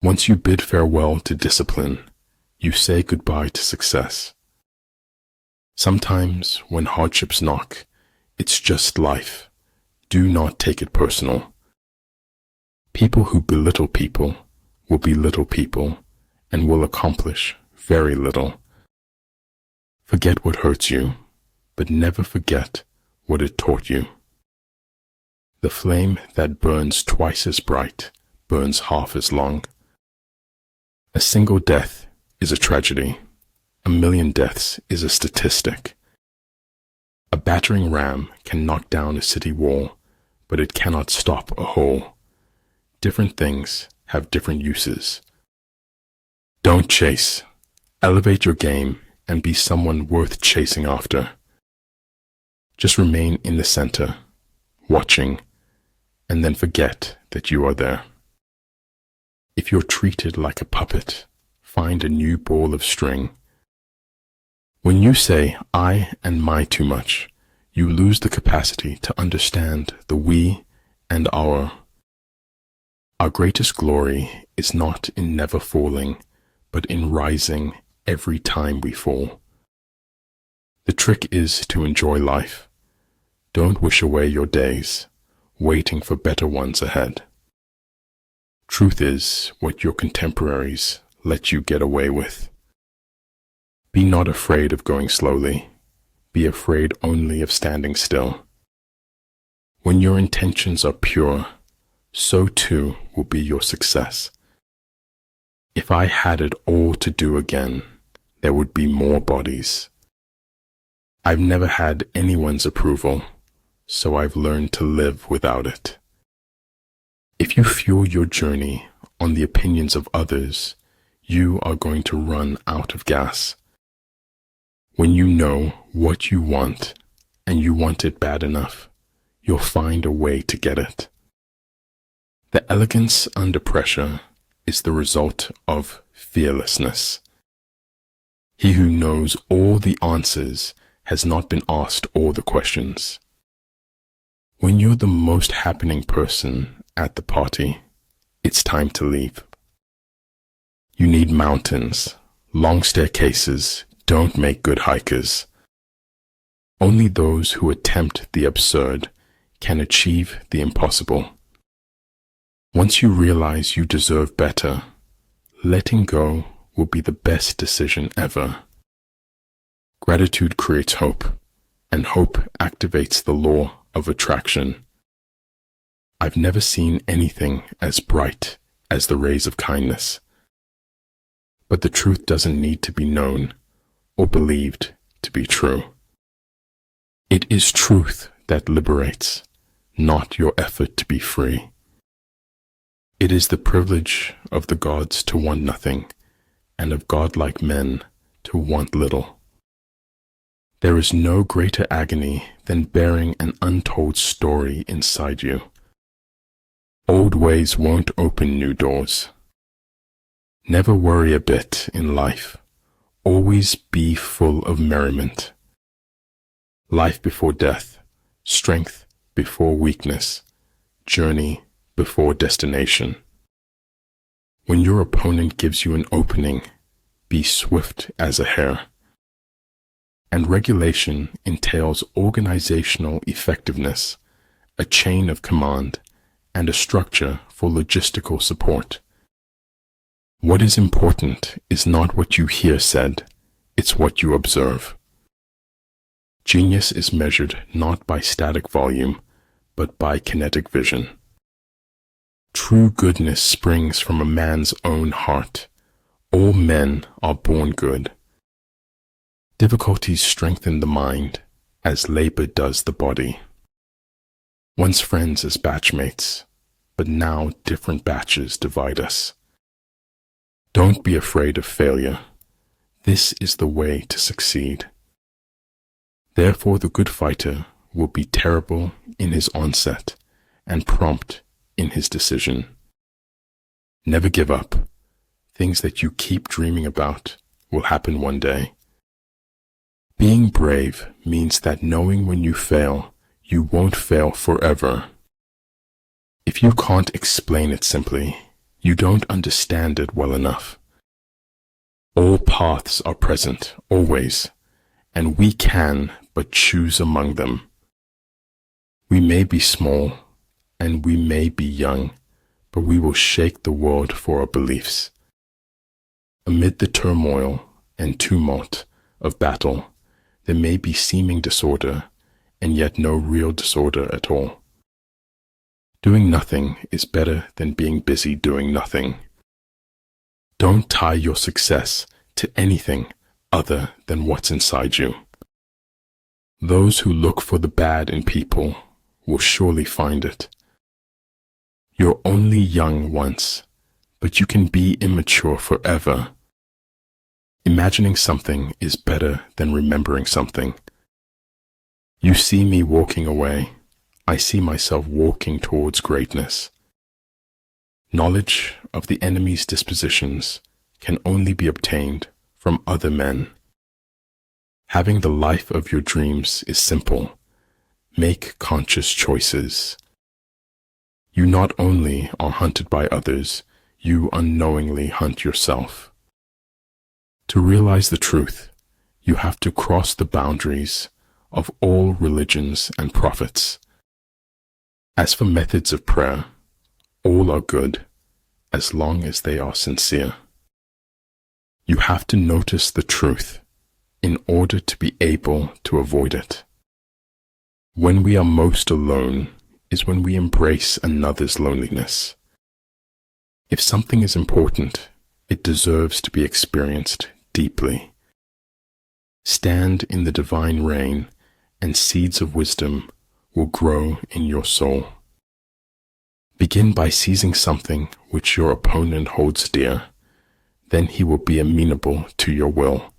Once you bid farewell to discipline, you say goodbye to success. Sometimes when hardships knock, it's just life. Do not take it personal. People who belittle people will be little people and will accomplish very little. Forget what hurts you, but never forget what it taught you. The flame that burns twice as bright burns half as long. A single death is a tragedy. 1,000,000 deaths is a statistic. A battering ram can knock down a city wall, but it cannot stop a hole. Different things have different uses. Don't chase. Elevate your game and be someone worth chasing after. Just remain in the center, watching, and then forget that you are there. If you're treated like a puppet, find a new ball of string. When you say I and my too much, you lose the capacity to understand the we and our. Our greatest glory is not in never falling, but in rising every time we fall. The trick is to enjoy life. Don't wish away your days, waiting for better ones ahead. Truth is what your contemporaries let you get away with. Be not afraid of going slowly. Be afraid only of standing still. When your intentions are pure, so too will be your success. If I had it all to do again, there would be more bodies. I've never had anyone's approval, so I've learned to live without it. If you fuel your journey on the opinions of others, you are going to run out of gas. When you know what you want, and you want it bad enough, you'll find a way to get it. The elegance under pressure is the result of fearlessness. He who knows all the answers has not been asked all the questions. When you're the most happening person at the party, it's time to leave. You need mountains. Long staircases don't make good hikers. Only those who attempt the absurd can achieve the impossible. Once you realize you deserve better, letting go will be the best decision ever. Gratitude creates hope, and hope activates the law of attraction. I've never seen anything as bright as the rays of kindness. But the truth doesn't need to be known or believed to be true. It is truth that liberates, not your effort to be free. It is the privilege of the gods to want nothing, and of godlike men to want little. There is no greater agony than bearing an untold story inside you. Old ways won't open new doors. Never worry a bit in life. Always be full of merriment. Life before death, strength before weakness, journey before destination. When your opponent gives you an opening, be swift as a hare. And regulation entails organizational effectiveness, a chain of command, and a structure for logistical support. What is important is not what you hear said, it's what you observe. Genius is measured not by static volume, but by kinetic vision. True goodness springs from a man's own heart. All men are born good. Difficulties strengthen the mind, as labor does the body. Once friends as batchmates, but now different batches divide us. Don't be afraid of failure. This is the way to succeed. Therefore, the good fighter will be terrible in his onset and prompt in his decision. Never give up. Things that you keep dreaming about will happen one day. Being brave means that knowing when you fail, you won't fail forever. If you can't explain it simply, You don't understand it well enough. All paths are present, always, and we can but choose among them. We may be small, and we may be young, but we will shake the world for our beliefs. Amid the turmoil and tumult of battle, there may be seeming disorder, and yet no real disorder at all. Doing nothing is better than being busy doing nothing. Don't tie your success to anything other than what's inside you. Those who look for the bad in people will surely find it. You're only young once, but you can be immature forever. Imagining something is better than remembering something. You see me walking away. I see myself walking towards greatness. Knowledge of the enemy's dispositions can only be obtained from other men. Having the life of your dreams is simple. Make conscious choices. You not only are hunted by others, you unknowingly hunt yourself. To realize the truth, you have to cross the boundaries of all religions and prophets. As for methods of prayer, all are good as long as they are sincere. You have to notice the truth in order to be able to avoid it. When we are most alone is when we embrace another's loneliness. If something is important, it deserves to be experienced deeply. Stand in the divine rain, and seeds of wisdom will grow in your soul. Begin by seizing something which your opponent holds dear. Then he will be amenable to your will.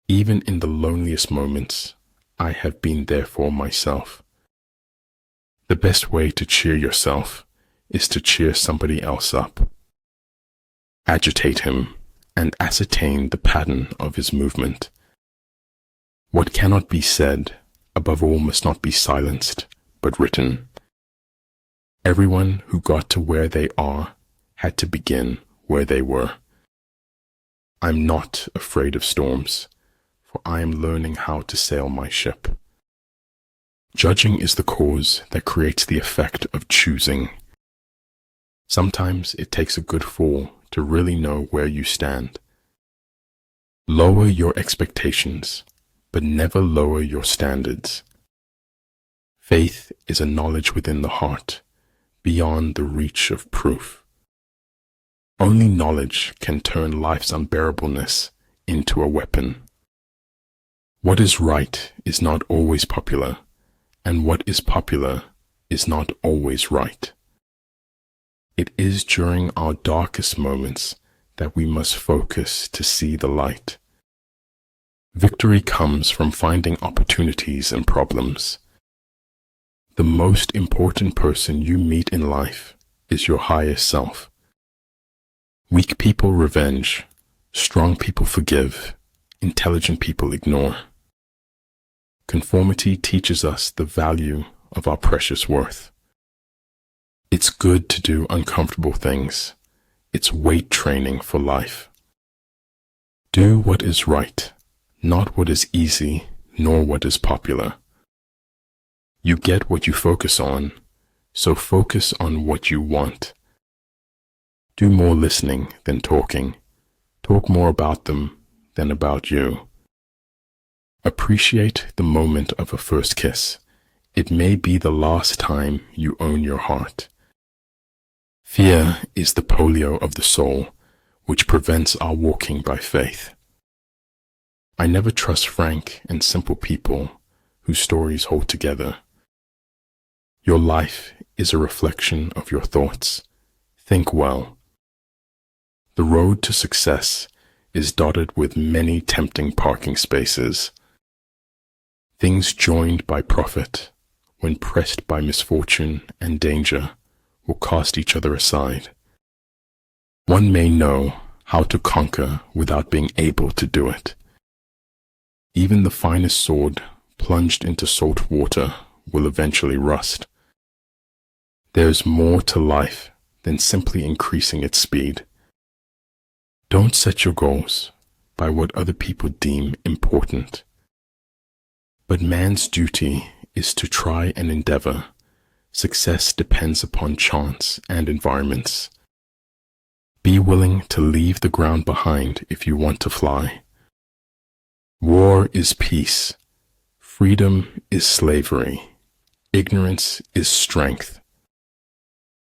Even in the loneliest moments, I have been there for myself. The best way to cheer yourself is to cheer somebody else up. Agitate him and ascertain the pattern of his movement. What cannot be said, above all, must not be silenced, but written. Everyone who got to where they are had to begin where they were. I'm not afraid of storms, for I am learning how to sail my ship. Judging is the cause that creates the effect of choosing. Sometimes it takes a good fall to really know where you stand. Lower your expectations, but never lower your standards. Faith is a knowledge within the heart, beyond the reach of proof. Only knowledge can turn life's unbearableness into a weapon. What is right is not always popular, and what is popular is not always right. It is during our darkest moments that we must focus to see the light. Victory comes from finding opportunities in problems. The most important person you meet in life is your higher self. Weak people revenge, strong people forgive, intelligent people ignore. Conformity teaches us the value of our precious worth. It's good to do uncomfortable things. It's weight training for life. Do what is right, not what is easy, nor what is popular. You get what you focus on, so focus on what you want. Do more listening than talking. Talk more about them than about you. Appreciate the moment of a first kiss. It may be the last time you own your heart. Fear is the polio of the soul, which prevents our walking by faith. I never trust frank and simple people whose stories hold together. Your life is a reflection of your thoughts. Think well. The road to success is dotted with many tempting parking spaces. Things joined by profit, when pressed by misfortune and danger, will cast each other aside. One may know how to conquer without being able to do it. Even the finest sword plunged into salt water will eventually rust. There is more to life than simply increasing its speed. Don't set your goals by what other people deem important. But man's duty is to try and endeavor. Success depends upon chance and environments. Be willing to leave the ground behind if you want to fly. War is peace. Freedom is slavery. Ignorance is strength.